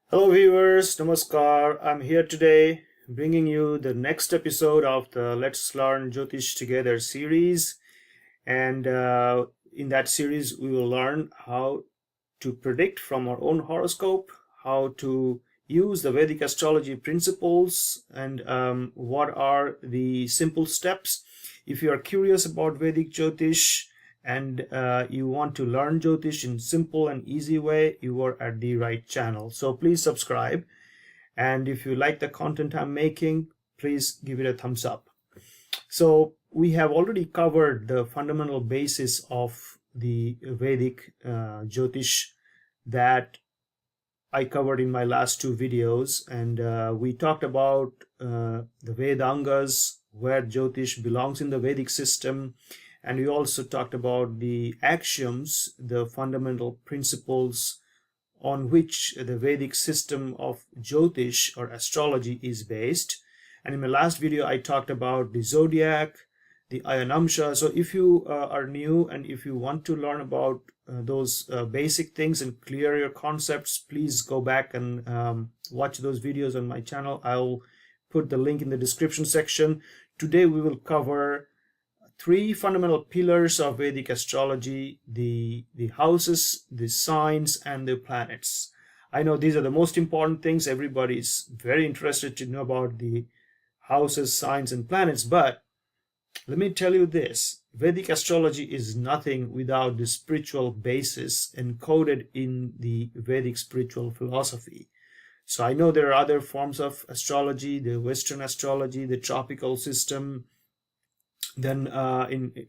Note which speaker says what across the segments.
Speaker 1: Hello viewers, Namaskar. I'm here today bringing you the next episode of the Let's Learn Jyotish Together series. And in that series, we will learn how to predict from our own horoscope, how to use the Vedic astrology principles, and what are the simple steps. If you are curious about Vedic Jyotish, and you want to learn Jyotish in simple and easy way, you are at the right channel. So please subscribe, and if you like the content I'm making, please give it a thumbs up. So we have already covered the fundamental basis of the Vedic Jyotish that I covered in my last two videos, and we talked about the Vedangas, where Jyotish belongs in the Vedic system. And we also talked about the axioms, the fundamental principles on which the Vedic system of Jyotish or astrology is based. And in my last video, I talked about the zodiac, the Ayanamsha. So if you are new and if you want to learn about those basic things and clear your concepts, please go back and watch those videos on my channel. I'll put the link in the description section. Today we will cover three fundamental pillars of Vedic astrology: the houses, the signs, and the planets. I know these are the most important things. Everybody is very interested to know about the houses, signs, and planets. But let me tell you this: Vedic astrology is nothing without the spiritual basis encoded in the Vedic spiritual philosophy. So I know there are other forms of astrology, the Western astrology, the tropical system. Then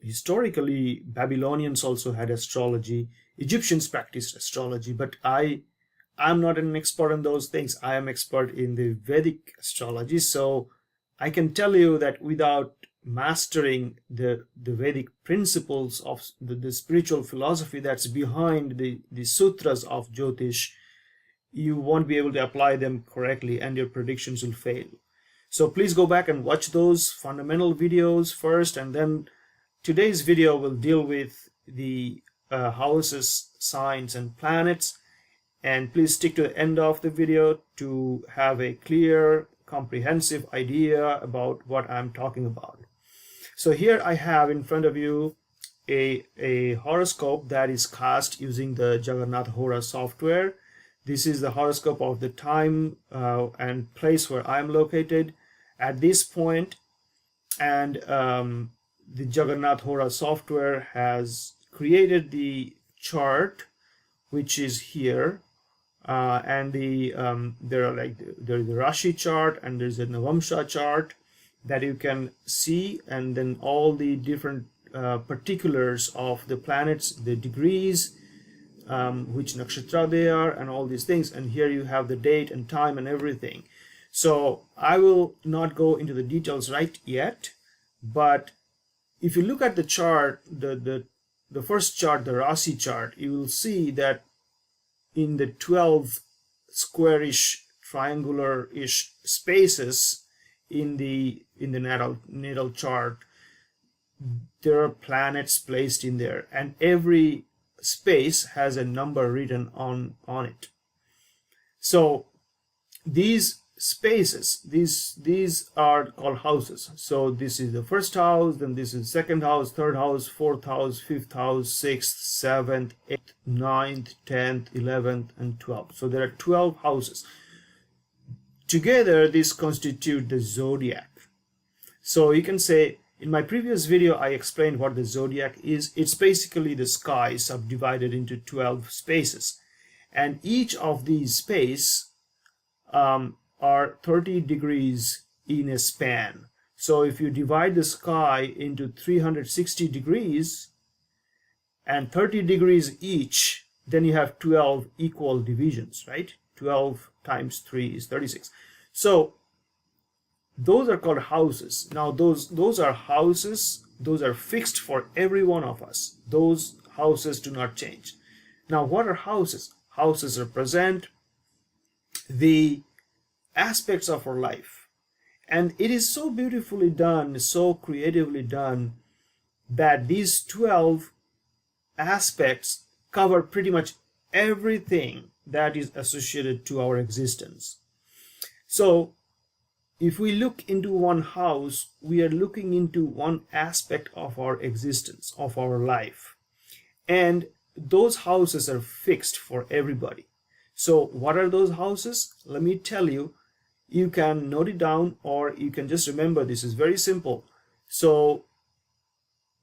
Speaker 1: historically, Babylonians also had astrology. Egyptians practiced astrology, but I'm not an expert in those things. I am expert in the Vedic astrology. So I can tell you that without mastering the Vedic principles of the spiritual philosophy that's behind the sutras of Jyotish, you won't be able to apply them correctly and your predictions will fail. So please go back and watch those fundamental videos first, and then today's video will deal with the houses, signs, and planets. And please stick to the end of the video to have a clear, comprehensive idea about what I'm talking about. So here I have in front of you a horoscope that is cast using the Jagannath Hora software. This is the horoscope of the time and place where I'm located at this point. And the Jagannath Hora software has created the chart, which is here. And there's the Rashi chart and there's a Navamsha chart that you can see, and then all the different particulars of the planets, the degrees, which nakshatra they are, and all these things. And here you have the date and time and everything. So I will not go into the details right yet, but if you look at the chart, the first chart, the Rasi chart, you will see that in the 12 squarish, triangular-ish spaces in the natal chart, there are planets placed in there, and every space has a number written on it. So these spaces, these are called houses. So this is the first house, then this is second house, third house, fourth house, fifth house, sixth, seventh, eighth, ninth, 10th, 11th, and 12th. So there are 12 houses. Together these constitute the zodiac. So you can say, in my previous video, I explained what the zodiac is. It's basically the sky subdivided into 12 spaces. And each of these spaces are 30 degrees in a span. So if you divide the sky into 360 degrees and 30 degrees each, then you have 12 equal divisions, right? 12 times 3 is 36. So those are called houses. Now those are houses, those are fixed for every one of us. Those houses do not change. Now what are houses? Houses represent the aspects of our life. And it is so beautifully done, so creatively done, that these 12 aspects cover pretty much everything that is associated to our existence. So if we look into one house, we are looking into one aspect of our existence, of our life. And those houses are fixed for everybody. So what are those houses? Let me tell you. You can note it down, or you can just remember. This is very simple. So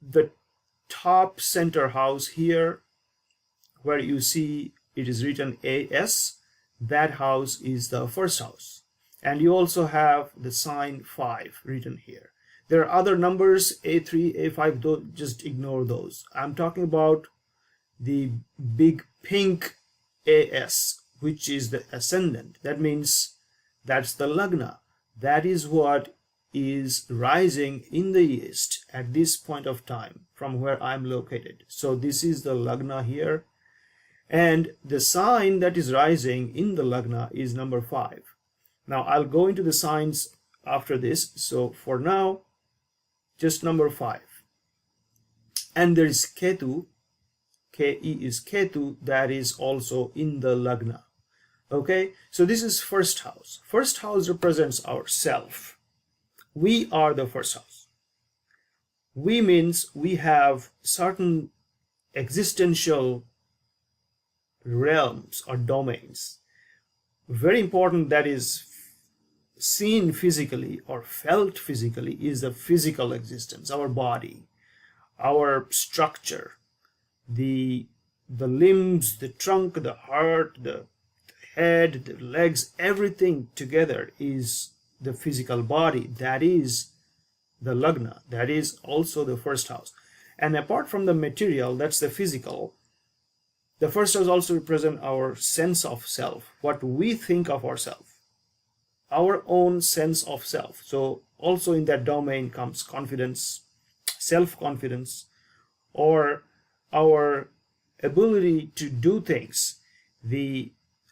Speaker 1: the top center house here, where you see it is written AS, that house is the first house. And you also have the sign 5 written here. There are other numbers, A3, A5, don't just ignore those. I'm talking about the big pink AS, which is the ascendant. That means that's the Lagna. That is what is rising in the east at this point of time from where I'm located. So this is the Lagna here. And the sign that is rising in the Lagna is number 5. Now I'll go into the signs after this. So for now, just number 5. And there is Ketu. Ke is Ketu, that is also in the Lagna. Okay, so this is first house. First house represents our self. We are the first house. We means we have certain existential realms or domains. Very important, that is seen physically or felt physically, is the physical existence, our body, our structure, the limbs, the trunk, the heart, the head, the legs, everything together is the physical body. That is the Lagna. That is also the first house. And apart from the material, that's the physical, the first house also represents our sense of self, what we think of ourselves, our own sense of self. So also in that domain comes confidence, self-confidence, or our ability to do things,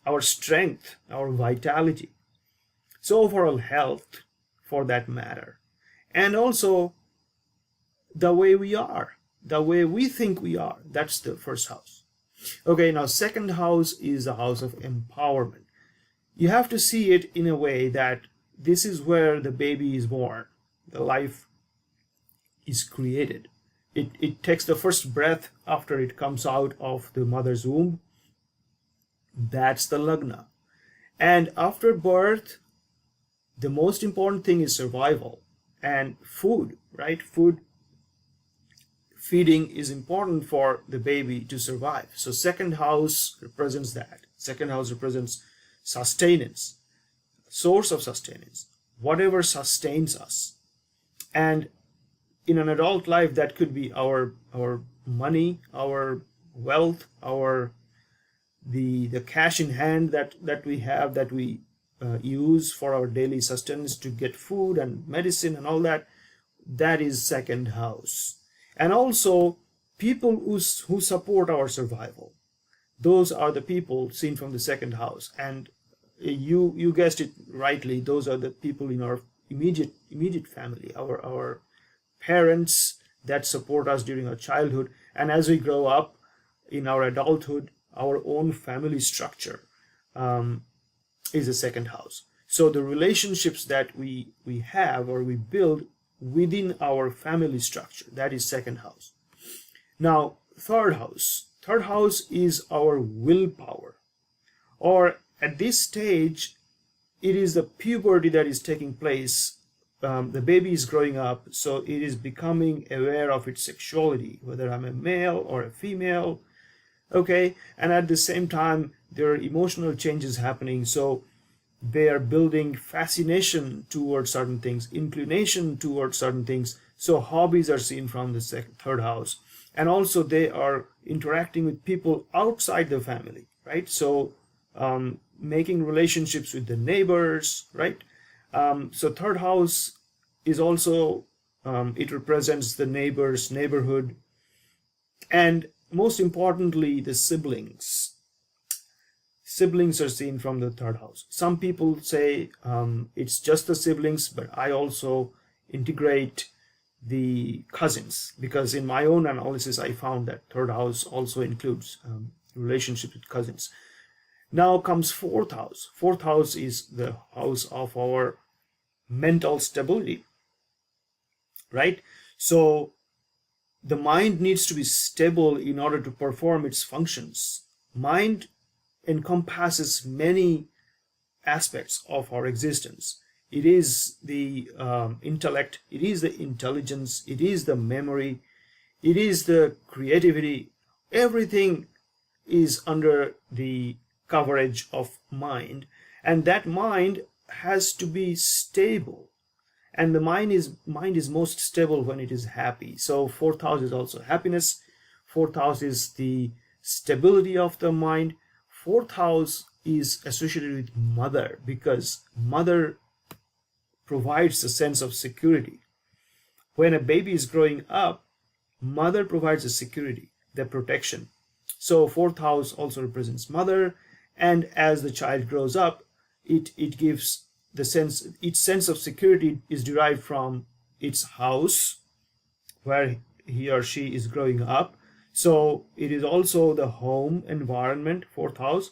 Speaker 1: our strength, our vitality. So overall health, for that matter. And also the way we are, the way we think we are. That's the first house. Okay, now second house is the house of empowerment. You have to see it in a way that this is where the baby is born, the life is created. It takes the first breath after it comes out of the mother's womb. That's the Lagna. And after birth, the most important thing is survival and food, right? Feeding is important for the baby to survive. So second house represents that. Second house represents sustenance, source of sustenance, whatever sustains us. And in an adult life, that could be our money, our wealth, the cash in hand that we have, that we use for our daily sustenance to get food and medicine and all that. That is second house. And also people who support our survival. Those are the people seen from the second house. And you guessed it rightly, those are the people in our immediate family, our parents that support us during our childhood. And as we grow up in our adulthood, our own family structure is the second house. So the relationships that we have or we build within our family structure, that is second house. Now third house is our willpower, or at this stage it is the puberty that is taking place. The baby is growing up, so it is becoming aware of its sexuality, whether I'm a male or a female. Okay, and at the same time there are emotional changes happening, so they are building fascination towards certain things, inclination towards certain things. So hobbies are seen from the third house. And also they are interacting with people outside the family, right? So making relationships with the neighbors, right? So third house is also, it represents the neighbors, neighborhood, and most importantly, the siblings. Siblings are seen from the third house. Some people say it's just the siblings, but I also integrate the cousins, because in my own analysis I found that third house also includes relationship with cousins. Now comes fourth house. Fourth house is the house of our mental stability, right? So the mind needs to be stable in order to perform its functions. Mind encompasses many aspects of our existence. It is the intellect, it is the intelligence, it is the memory, it is the creativity. Everything is under the coverage of mind, and that mind has to be stable. And the mind is most stable when it is happy. So fourth house is also happiness. Fourth house is the stability of the mind. Fourth house is associated with mother, because mother provides a sense of security. When a baby is growing up, mother provides the security, the protection. So fourth house also represents mother, and as the child grows up, it gives the sense, its sense of security is derived from its house where he or she is growing up. So it is also the home environment, fourth house.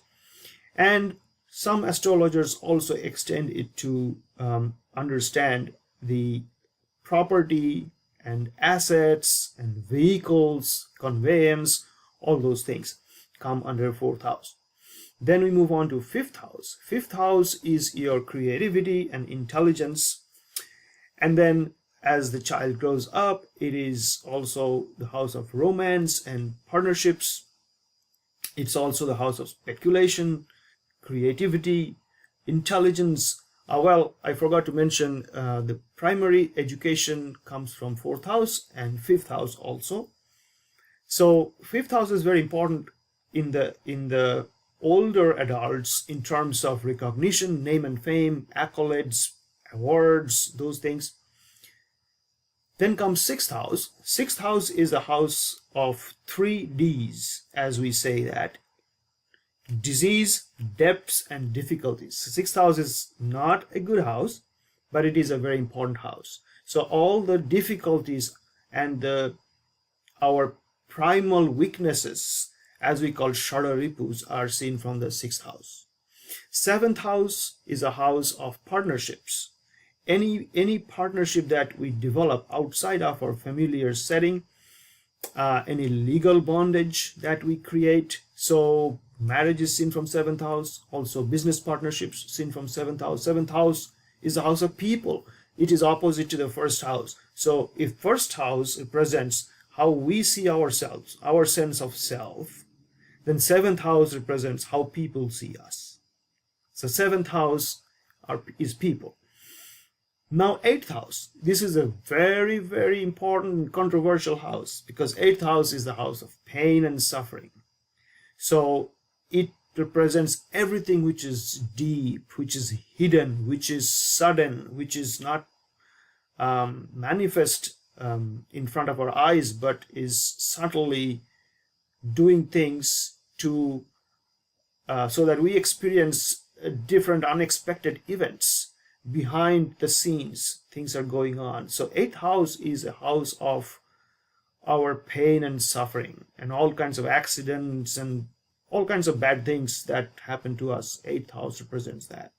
Speaker 1: And some astrologers also extend it to understand the property and assets and vehicles, conveyance, all those things come under fourth house. Then we move on to fifth house. Fifth house is your creativity and intelligence. And then as the child grows up, it is also the house of romance and partnerships. It's also the house of speculation, creativity, intelligence. Well, I forgot to mention the primary education comes from fourth house and fifth house also. So fifth house is very important in the older adults in terms of recognition, name and fame, accolades, awards, those things. Then comes sixth house. Sixth house is the house of 3Ds, as we say that. Disease, debts, and difficulties. Sixth house is not a good house, but it is a very important house. So all the difficulties and our primal weaknesses, as we call Shada Ripus, are seen from the sixth house. Seventh house is a house of partnerships. Any partnership that we develop outside of our familiar setting, any legal bondage that we create. So marriage is seen from seventh house. Also business partnerships seen from seventh house. Seventh house is the house of people. It is opposite to the first house. So if first house represents how we see ourselves, our sense of self, then seventh house represents how people see us. So seventh house is people. Now eighth house. This is a very, very important and controversial house, because eighth house is the house of pain and suffering. So it represents everything which is deep, which is hidden, which is sudden, which is not manifest in front of our eyes, but is subtly doing things to so that we experience different unexpected events behind the scenes. Things are going on. So eighth house is a house of our pain and suffering and all kinds of accidents and all kinds of bad things that happen to us. Eighth house represents that.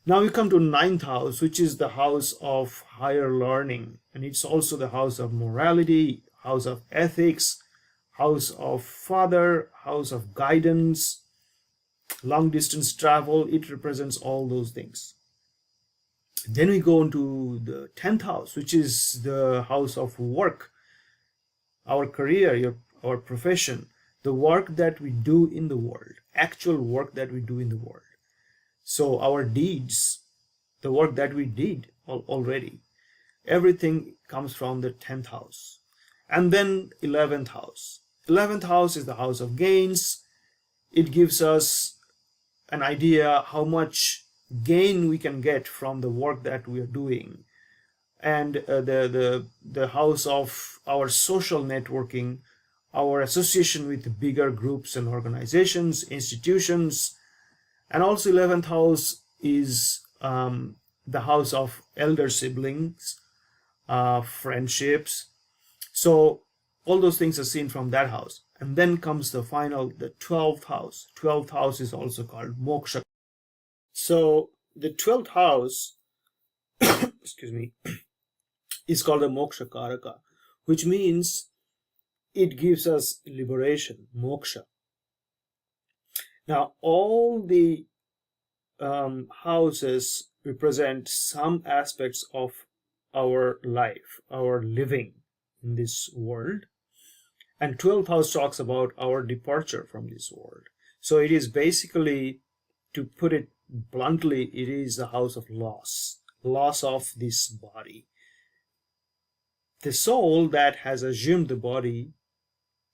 Speaker 1: Now we come to ninth house, which is the house of higher learning, and it's also the house of morality, house of ethics, house of father, house of guidance, long distance travel. It represents all those things. Then we go into the 10th house, which is the house of work, our career, our profession, the work that we do in the world, actual work that we do in the world. So our deeds, the work that we did already, everything comes from the 10th house. And then 11th house. 11th house is the house of gains. It gives us an idea how much gain we can get from the work that we are doing. And the house of our social networking, our association with bigger groups and organizations, institutions. And also 11th house is the house of elder siblings, friendships. So all those things are seen from that house. And then comes the final, the 12th house. 12th house is also called moksha. So the 12th house, excuse me, is called a moksha karaka, which means it gives us liberation, moksha. Now, all the houses represent some aspects of our life, our living in this world. And 12th house talks about our departure from this world. So it is basically, to put it bluntly, it is the house of loss, loss of this body. The soul that has assumed the body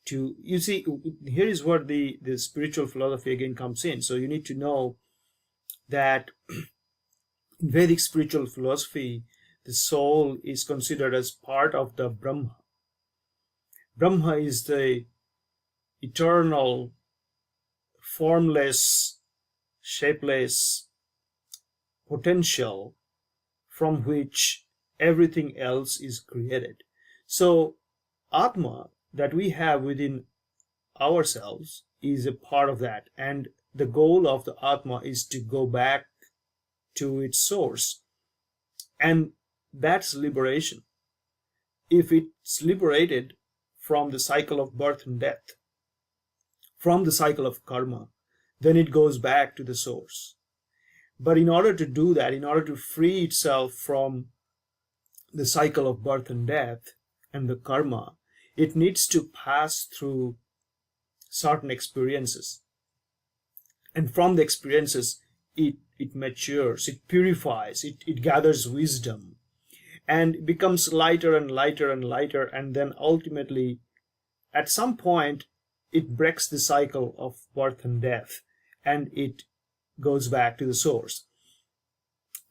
Speaker 1: to, you see, here is where the spiritual philosophy again comes in. So you need to know that in Vedic spiritual philosophy, the soul is considered as part of the Brahma. Brahma is the eternal, formless, shapeless potential from which everything else is created. So Atma that we have within ourselves is a part of that, and the goal of the Atma is to go back to its source, and that's liberation. If it's liberated from the cycle of birth and death, from the cycle of karma, then it goes back to the source. But in order to do that, in order to free itself from the cycle of birth and death and the karma, it needs to pass through certain experiences. And from the experiences, it matures, it purifies, it gathers wisdom, and becomes lighter and lighter and lighter, and then ultimately, at some point, it breaks the cycle of birth and death, and it goes back to the source.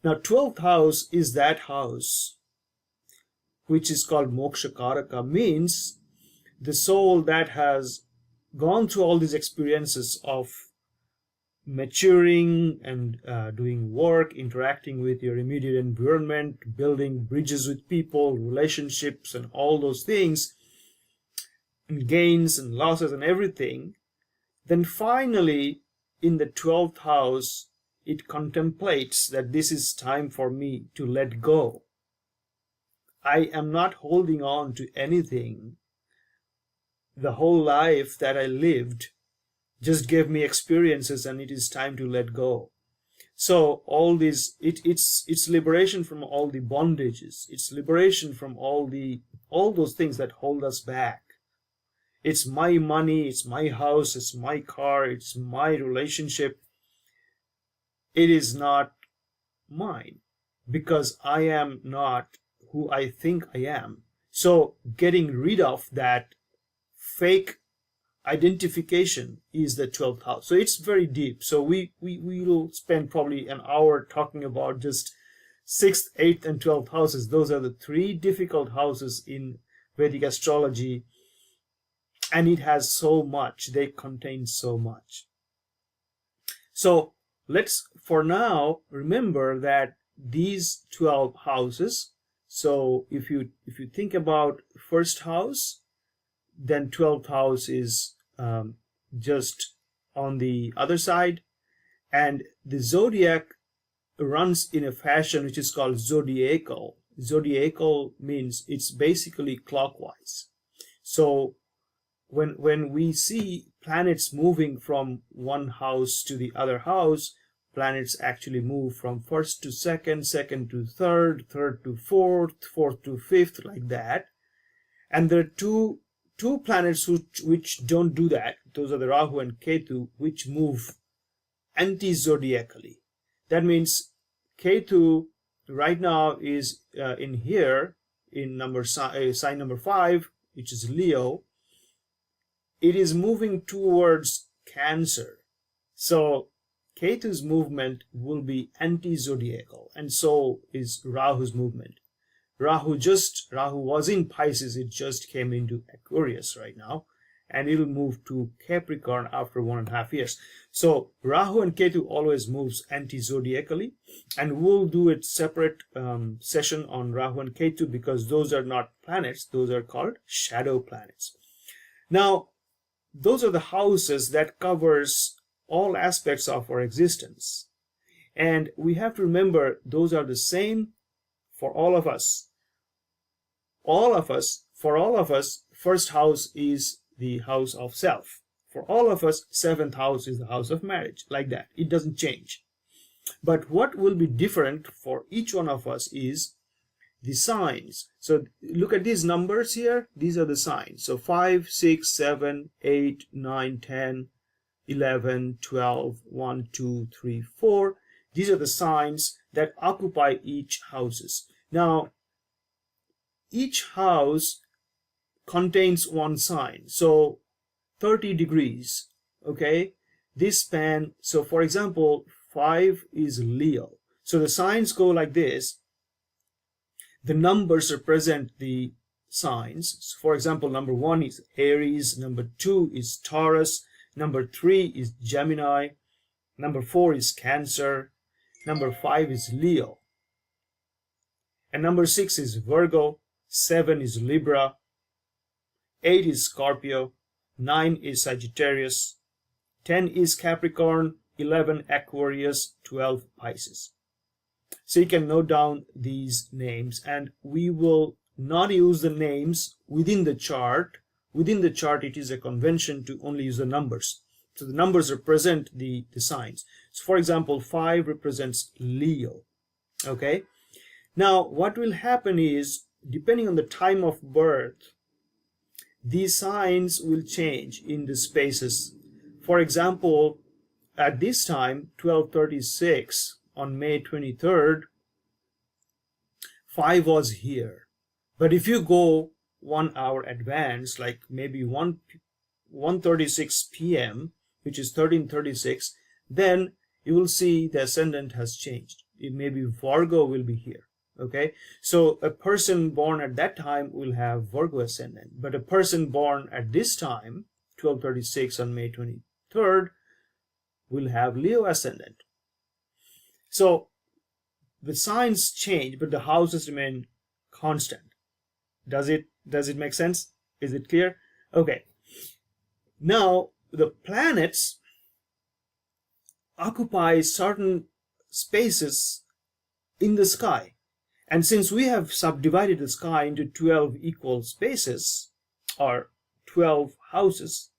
Speaker 1: Now, 12th house is that house which is called moksha karaka, means the soul that has gone through all these experiences of maturing and doing work, interacting with your immediate environment, building bridges with people, relationships, and all those things, and gains and losses and everything, then finally in the 12th house it contemplates that this is time for me to let go. I am not holding on to anything. The whole life that I lived just gave me experiences, and it is time to let go. So all these, it's liberation from all the bondages. It's liberation from all those things that hold us back. It's my money, it's my house, it's my car, it's my relationship. It is not mine, because I am not who I think I am. So getting rid of that fake identification is the 12th house. So it's very deep. So we will spend probably an hour talking about just 6th, 8th, and 12th houses. Those are the three difficult houses in Vedic astrology, and it has so much. They contain so much. So let's, for now, remember that these 12 houses. So if you think about first house, then 12th house is just on the other side, and the zodiac runs in a fashion which is called zodiacal. Zodiacal means it's basically clockwise. So when we see planets moving from one house to the other house, planets actually move from first to second, second to third, third to fourth, fourth to fifth, like that. And there are two planets which don't do that. Those are the Rahu and Ketu, which move anti-zodiacally. That means Ketu right now is in here, in sign number 5, which is Leo. It is moving towards Cancer. So Ketu's movement will be anti-zodiacal, and so is Rahu's movement. Rahu was in Pisces, it just came into Aquarius right now, and it'll move to Capricorn after 1.5 years. So Rahu and Ketu always moves anti-zodiacally, and we'll do a separate session on Rahu and Ketu, because those are not planets, those are called shadow planets. Now, those are the houses that covers all aspects of our existence. And we have to remember those are the same for all of us. For all of us, first house is the house of self. For all of us, seventh house is the house of marriage, like that. It doesn't change. But what will be different for each one of us is the signs. So look at these numbers here. These are the signs. So 5, 6, 7, 8, 9, 10, 11, 12, 1, 2, 3, 4. These are the signs that occupy each houses. Now, each house contains one sign. So 30 degrees, okay? This span, so for example, 5 is Leo. So the signs go like this. The numbers represent the signs. So for example, number 1 is Aries, number 2 is Taurus, number 3 is Gemini, number 4 is Cancer, number 5 is Leo, and number 6 is Virgo, 7 is Libra, 8 is Scorpio, 9 is Sagittarius, 10 is Capricorn, 11 Aquarius, 12 Pisces. So you can note down these names, and we will not use the names within the chart. Within the chart, it is a convention to only use the numbers. So the numbers represent the signs. So for example, 5 represents Leo. Okay. Now, what will happen is, depending on the time of birth, these signs will change in the spaces. For example, at this time, 1236, on May 23rd, 5 was here. But if you go 1 hour advance, like maybe 1:36 p.m., which is 1336, then you will see the ascendant has changed. It maybe Virgo will be here. Okay, so a person born at that time will have Virgo ascendant, but a person born at this time, 1236 on May 23rd, will have Leo ascendant. So the signs change, but the houses remain constant. Does it make sense? Is it clear? Okay. Now the planets occupy certain spaces in the sky. And since we have subdivided the sky into 12 equal spaces, or 12 houses,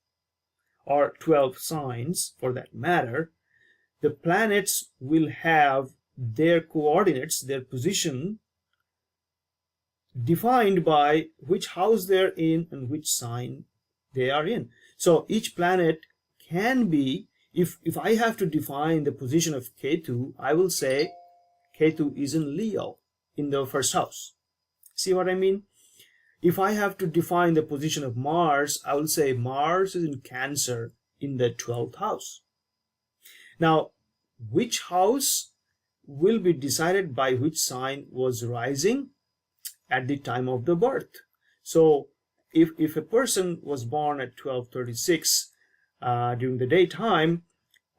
Speaker 1: or 12 signs for that matter, the planets will have their coordinates, their position, defined by which house they're in and which sign they are in. So each planet can be, if I have to define the position of Ketu, I will say Ketu is in Leo in the first house. See what I mean? If I have to define the position of Mars, I will say Mars is in Cancer in the 12th house. Now, which house will be decided by which sign was rising at the time of the birth. So if a person was born at 1236 during the daytime,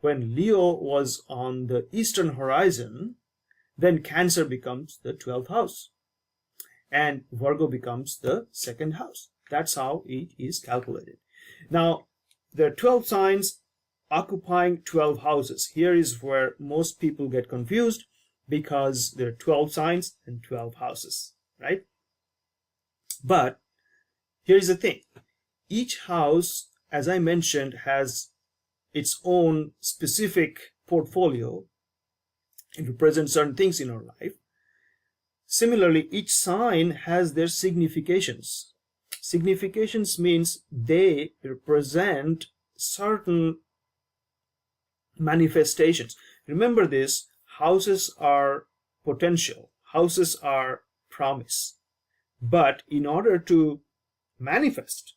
Speaker 1: when Leo was on the eastern horizon, then Cancer becomes the 12th house and Virgo becomes the 2nd house. That's how it is calculated. Now, there are 12 signs occupying 12 houses. Here is where most people get confused, because there are 12 signs and 12 houses, right? But here's the thing. Each house, as I mentioned, has its own specific portfolio. It represents certain things in our life. Similarly, each sign has their significations. Significations means they represent certain manifestations. Remember this, houses are potential, houses are promise. But in order to manifest,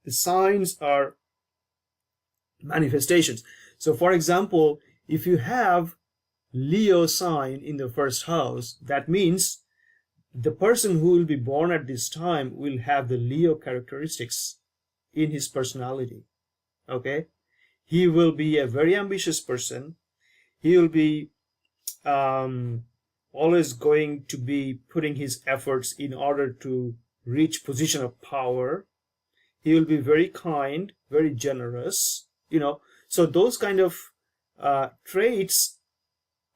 Speaker 1: the signs are manifestations. So for example, if you have Leo sign in the first house, that means the person who will be born at this time will have the Leo characteristics in his personality. Okay? He will be a very ambitious person. He will be always going to be putting his efforts in order to reach position of power. He will be very kind, very generous, so those kind of traits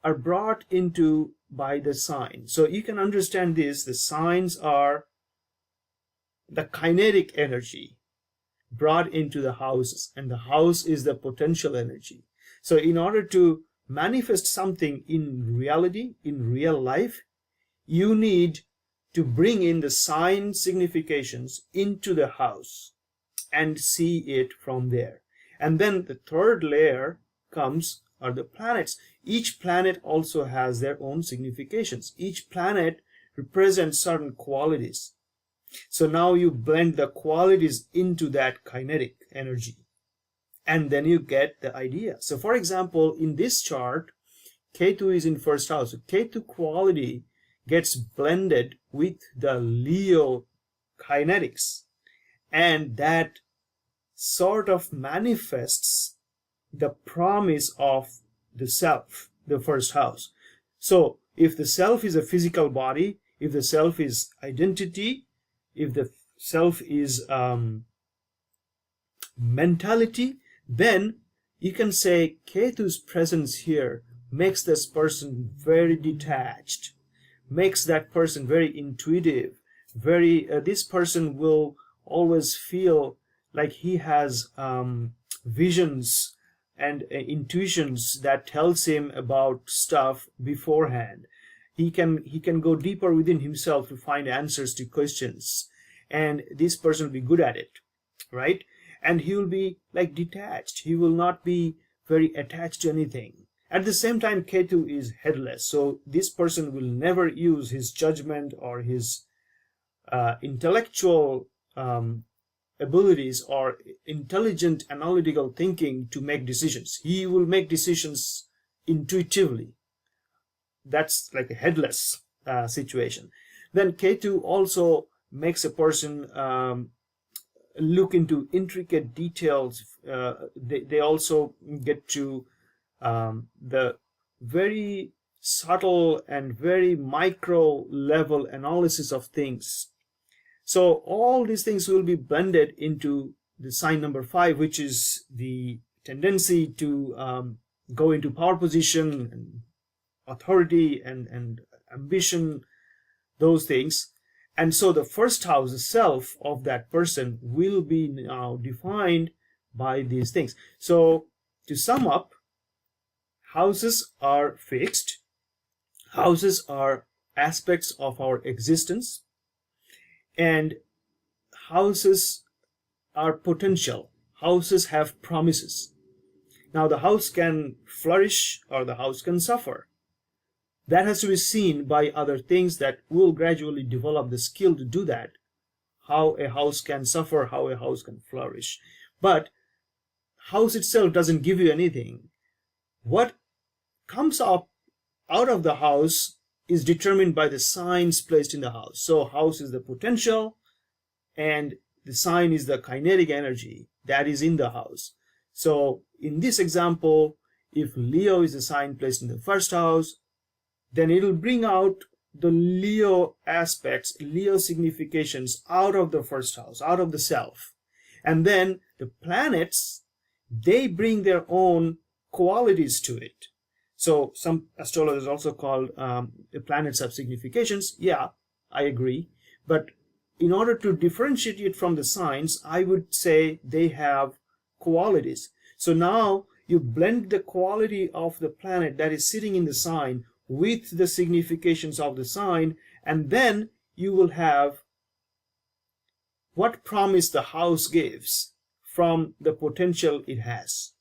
Speaker 1: are brought into by the sign. So you can understand this: the signs are the kinetic energy brought into the houses, and the house is the potential energy. So in order to manifest something in reality, in real life, you need to bring in the sign significations into the house and see it from there. And then the third layer are the planets. Each planet also has their own significations. Each planet represents certain qualities. So now you blend the qualities into that kinetic energy, and then you get the idea. So for example, in this chart, Ketu is in first house. So Ketu quality gets blended with the Leo kinetics, and that sort of manifests the promise of the self, the first house. So if the self is a physical body, if the self is identity, if the self is mentality, then you can say Ketu's presence here makes this person very detached, makes that person very intuitive, this person will always feel like he has visions and intuitions that tells him about stuff beforehand. He can go deeper within himself to find answers to questions, and this person will be good at it, right? And he will be like detached. He will not be very attached to anything. At the same time, Ketu is headless, so this person will never use his judgment or his intellectual abilities or intelligent analytical thinking to make decisions. He will make decisions intuitively. That's like a headless situation. Then Ketu also makes a person look into intricate details. They also get to the very subtle and very micro level analysis of things. So all these things will be blended into the sign number 5, which is the tendency to go into power position and authority and ambition, those things. And so the first house, the self of that person, will be now defined by these things. So to sum up, houses are fixed. Houses are aspects of our existence, and houses are potential. Houses have promises. Now the house can flourish or the house can suffer. That has to be seen by other things that will gradually develop the skill to do that. How a house can suffer, how a house can flourish. But house itself doesn't give you anything. What comes up out of the house is determined by the signs placed in the house. So house is the potential, and the sign is the kinetic energy that is in the house. So in this example, if Leo is the sign placed in the first house, then it will bring out the Leo aspects, Leo significations out of the first house, out of the self. And then the planets, they bring their own qualities to it. So some astrologers also call the planets have significations. Yeah, I agree. But in order to differentiate it from the signs, I would say they have qualities. So now you blend the quality of the planet that is sitting in the sign with the significations of the sign, and then you will have what promise the house gives from the potential it has.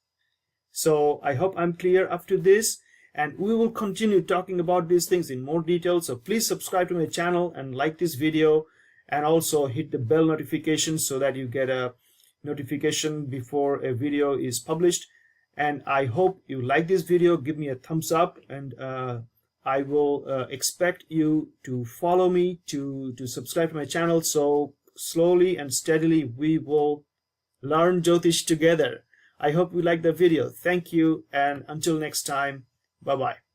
Speaker 1: So I hope I'm clear up to this, and we will continue talking about these things in more detail. So please subscribe to my channel and like this video, and also hit the bell notification so that you get a notification before a video is published. And I hope you like this video. Give me a thumbs up, and I will expect you to follow me, to subscribe to my channel. So slowly and steadily we will learn Jyotish together. I hope you like the video. Thank you, and until next time, bye bye.